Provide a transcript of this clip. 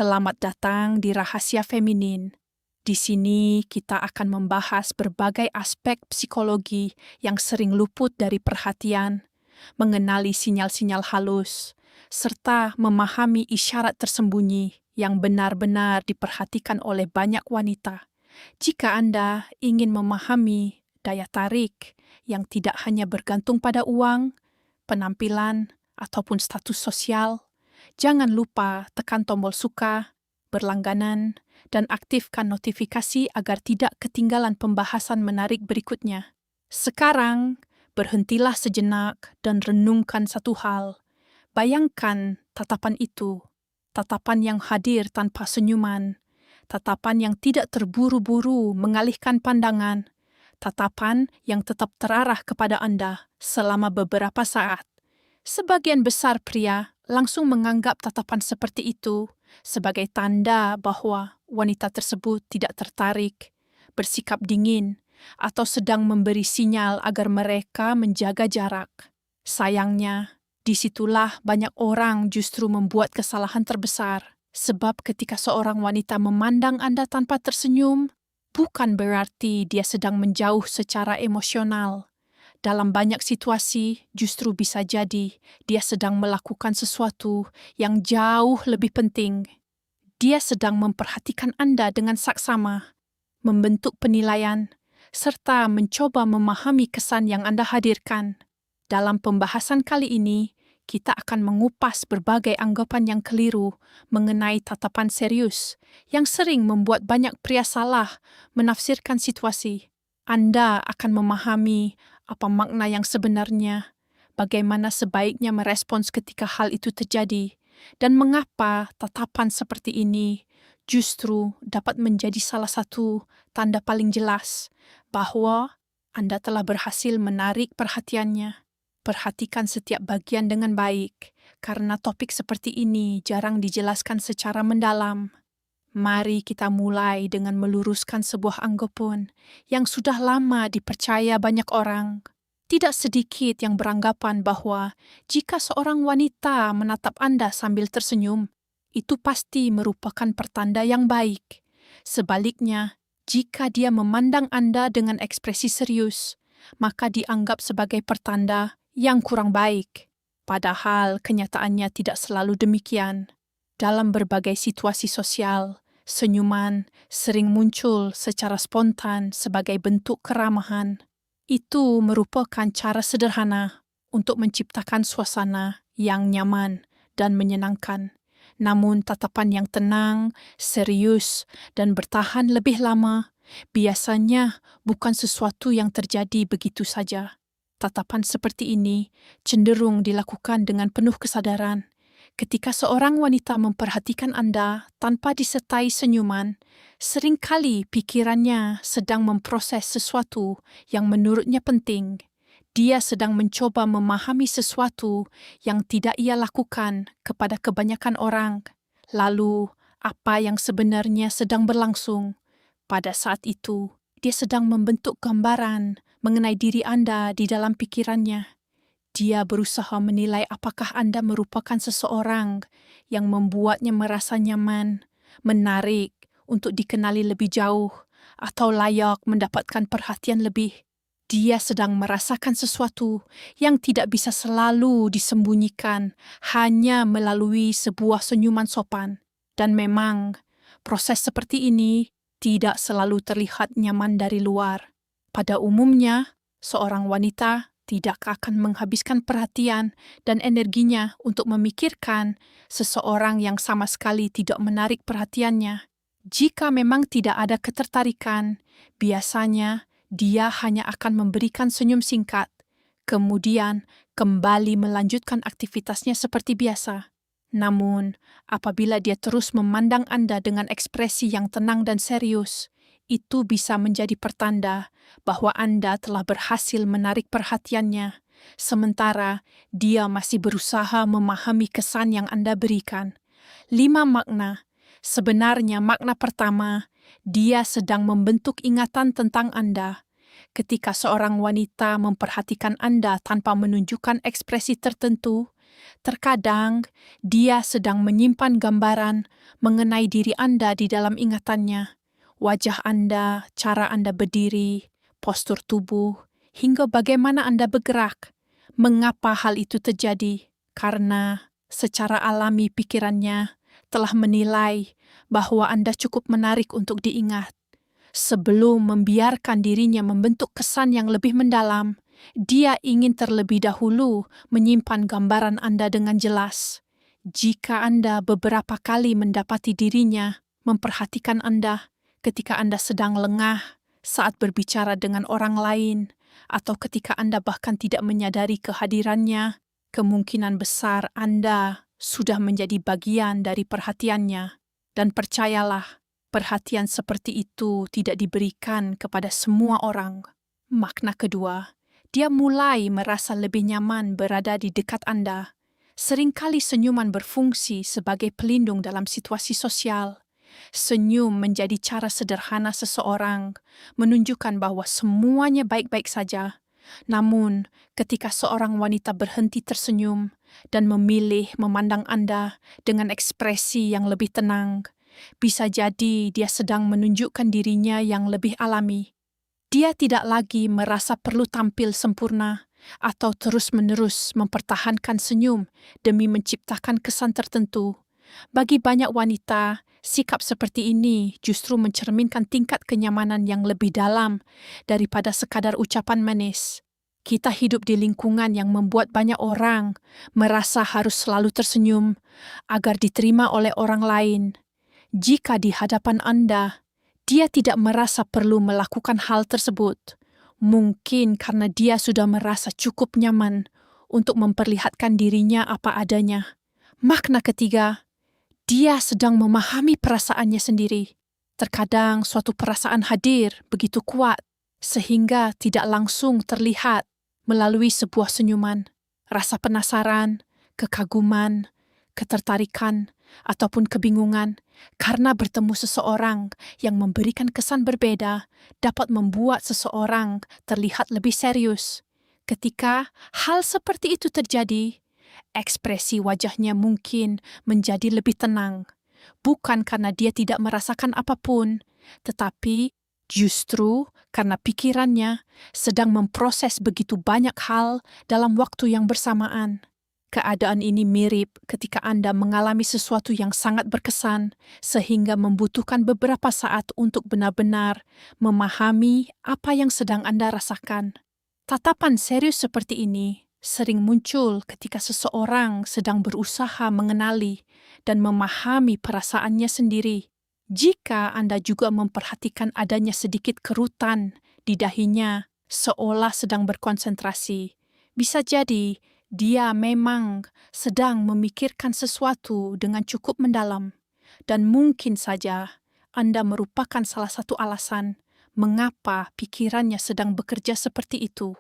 Selamat datang di Rahasia Feminin. Di sini kita akan membahas berbagai aspek psikologi yang sering luput dari perhatian, mengenali sinyal-sinyal halus, serta memahami isyarat tersembunyi yang benar-benar diperhatikan oleh banyak wanita. Jika Anda ingin memahami daya tarik yang tidak hanya bergantung pada uang, penampilan, ataupun status sosial, jangan lupa tekan tombol suka, berlangganan, dan aktifkan notifikasi agar tidak ketinggalan pembahasan menarik berikutnya. Sekarang, berhentilah sejenak dan renungkan satu hal. Bayangkan tatapan itu, tatapan yang hadir tanpa senyuman, tatapan yang tidak terburu-buru mengalihkan pandangan, tatapan yang tetap terarah kepada Anda selama beberapa saat. Sebagian besar pria langsung menganggap tatapan seperti itu sebagai tanda bahwa wanita tersebut tidak tertarik, bersikap dingin, atau sedang memberi sinyal agar mereka menjaga jarak. Sayangnya, disitulah banyak orang justru membuat kesalahan terbesar, sebab ketika seorang wanita memandang Anda tanpa tersenyum, bukan berarti dia sedang menjauh secara emosional. Dalam banyak situasi, justru bisa jadi dia sedang melakukan sesuatu yang jauh lebih penting. Dia sedang memperhatikan Anda dengan saksama, membentuk penilaian, serta mencoba memahami kesan yang Anda hadirkan. Dalam pembahasan kali ini, kita akan mengupas berbagai anggapan yang keliru mengenai tatapan serius yang sering membuat banyak pria salah menafsirkan situasi. Anda akan memahami apa makna yang sebenarnya, bagaimana sebaiknya merespons ketika hal itu terjadi, dan mengapa tatapan seperti ini justru dapat menjadi salah satu tanda paling jelas bahwa Anda telah berhasil menarik perhatiannya. Perhatikan setiap bagian dengan baik, karena topik seperti ini jarang dijelaskan secara mendalam. Mari kita mulai dengan meluruskan sebuah anggapan yang sudah lama dipercaya banyak orang. Tidak sedikit yang beranggapan bahwa jika seorang wanita menatap Anda sambil tersenyum, itu pasti merupakan pertanda yang baik. Sebaliknya, jika dia memandang Anda dengan ekspresi serius, maka dianggap sebagai pertanda yang kurang baik. Padahal kenyataannya tidak selalu demikian. Dalam berbagai situasi sosial, senyuman sering muncul secara spontan sebagai bentuk keramahan. Itu merupakan cara sederhana untuk menciptakan suasana yang nyaman dan menyenangkan. Namun tatapan yang tenang, serius, dan bertahan lebih lama biasanya bukan sesuatu yang terjadi begitu saja. Tatapan seperti ini cenderung dilakukan dengan penuh kesadaran. Ketika seorang wanita memperhatikan Anda tanpa disertai senyuman, seringkali pikirannya sedang memproses sesuatu yang menurutnya penting. Dia sedang mencoba memahami sesuatu yang tidak ia lakukan kepada kebanyakan orang. Lalu, apa yang sebenarnya sedang berlangsung? Pada saat itu, dia sedang membentuk gambaran mengenai diri Anda di dalam pikirannya. Dia berusaha menilai apakah Anda merupakan seseorang yang membuatnya merasa nyaman, menarik untuk dikenali lebih jauh, atau layak mendapatkan perhatian lebih. Dia sedang merasakan sesuatu yang tidak bisa selalu disembunyikan hanya melalui sebuah senyuman sopan. Dan memang, proses seperti ini tidak selalu terlihat nyaman dari luar. Pada umumnya, seorang wanita tidak akan menghabiskan perhatian dan energinya untuk memikirkan seseorang yang sama sekali tidak menarik perhatiannya. Jika memang tidak ada ketertarikan, biasanya dia hanya akan memberikan senyum singkat, kemudian kembali melanjutkan aktivitasnya seperti biasa. Namun, apabila dia terus memandang Anda dengan ekspresi yang tenang dan serius, itu bisa menjadi pertanda bahwa Anda telah berhasil menarik perhatiannya, sementara dia masih berusaha memahami kesan yang Anda berikan. 5 makna. Sebenarnya makna pertama, dia sedang membentuk ingatan tentang Anda. Ketika seorang wanita memperhatikan Anda tanpa menunjukkan ekspresi tertentu, Terkadang dia sedang menyimpan gambaran mengenai diri Anda di dalam ingatannya. Wajah Anda, cara Anda berdiri, postur tubuh, hingga bagaimana Anda bergerak. Mengapa hal itu terjadi? Karena secara alami pikirannya telah menilai bahwa Anda cukup menarik untuk diingat. Sebelum membiarkan dirinya membentuk kesan yang lebih mendalam, dia ingin terlebih dahulu menyimpan gambaran Anda dengan jelas. Jika Anda beberapa kali mendapati dirinya memperhatikan Anda ketika Anda sedang lengah saat berbicara dengan orang lain, atau ketika Anda bahkan tidak menyadari kehadirannya, kemungkinan besar Anda sudah menjadi bagian dari perhatiannya. Dan percayalah, perhatian seperti itu tidak diberikan kepada semua orang. Makna kedua, dia mulai merasa lebih nyaman berada di dekat Anda. Seringkali senyuman berfungsi sebagai pelindung dalam situasi sosial. Senyum menjadi cara sederhana seseorang menunjukkan bahwa semuanya baik-baik saja. Namun, ketika seorang wanita berhenti tersenyum dan memilih memandang Anda dengan ekspresi yang lebih tenang, bisa jadi dia sedang menunjukkan dirinya yang lebih alami. Dia tidak lagi merasa perlu tampil sempurna atau terus-menerus mempertahankan senyum demi menciptakan kesan tertentu. Bagi banyak wanita, sikap seperti ini justru mencerminkan tingkat kenyamanan yang lebih dalam daripada sekadar ucapan manis. Kita hidup di lingkungan yang membuat banyak orang merasa harus selalu tersenyum agar diterima oleh orang lain. Jika di hadapan Anda, dia tidak merasa perlu melakukan hal tersebut, mungkin karena dia sudah merasa cukup nyaman untuk memperlihatkan dirinya apa adanya. Makna ketiga, dia sedang memahami perasaannya sendiri. Terkadang suatu perasaan hadir begitu kuat, sehingga tidak langsung terlihat melalui sebuah senyuman. Rasa penasaran, kekaguman, ketertarikan, ataupun kebingungan karena bertemu seseorang yang memberikan kesan berbeda dapat membuat seseorang terlihat lebih serius. Ketika hal seperti itu terjadi, ekspresi wajahnya mungkin menjadi lebih tenang, bukan karena dia tidak merasakan apapun, tetapi justru karena pikirannya sedang memproses begitu banyak hal dalam waktu yang bersamaan. Keadaan ini mirip ketika Anda mengalami sesuatu yang sangat berkesan, sehingga membutuhkan beberapa saat untuk benar-benar memahami apa yang sedang Anda rasakan. Tatapan serius seperti ini sering muncul ketika seseorang sedang berusaha mengenali dan memahami perasaannya sendiri. Jika Anda juga memperhatikan adanya sedikit kerutan di dahinya, seolah sedang berkonsentrasi, bisa jadi dia memang sedang memikirkan sesuatu dengan cukup mendalam, dan mungkin saja Anda merupakan salah satu alasan mengapa pikirannya sedang bekerja seperti itu.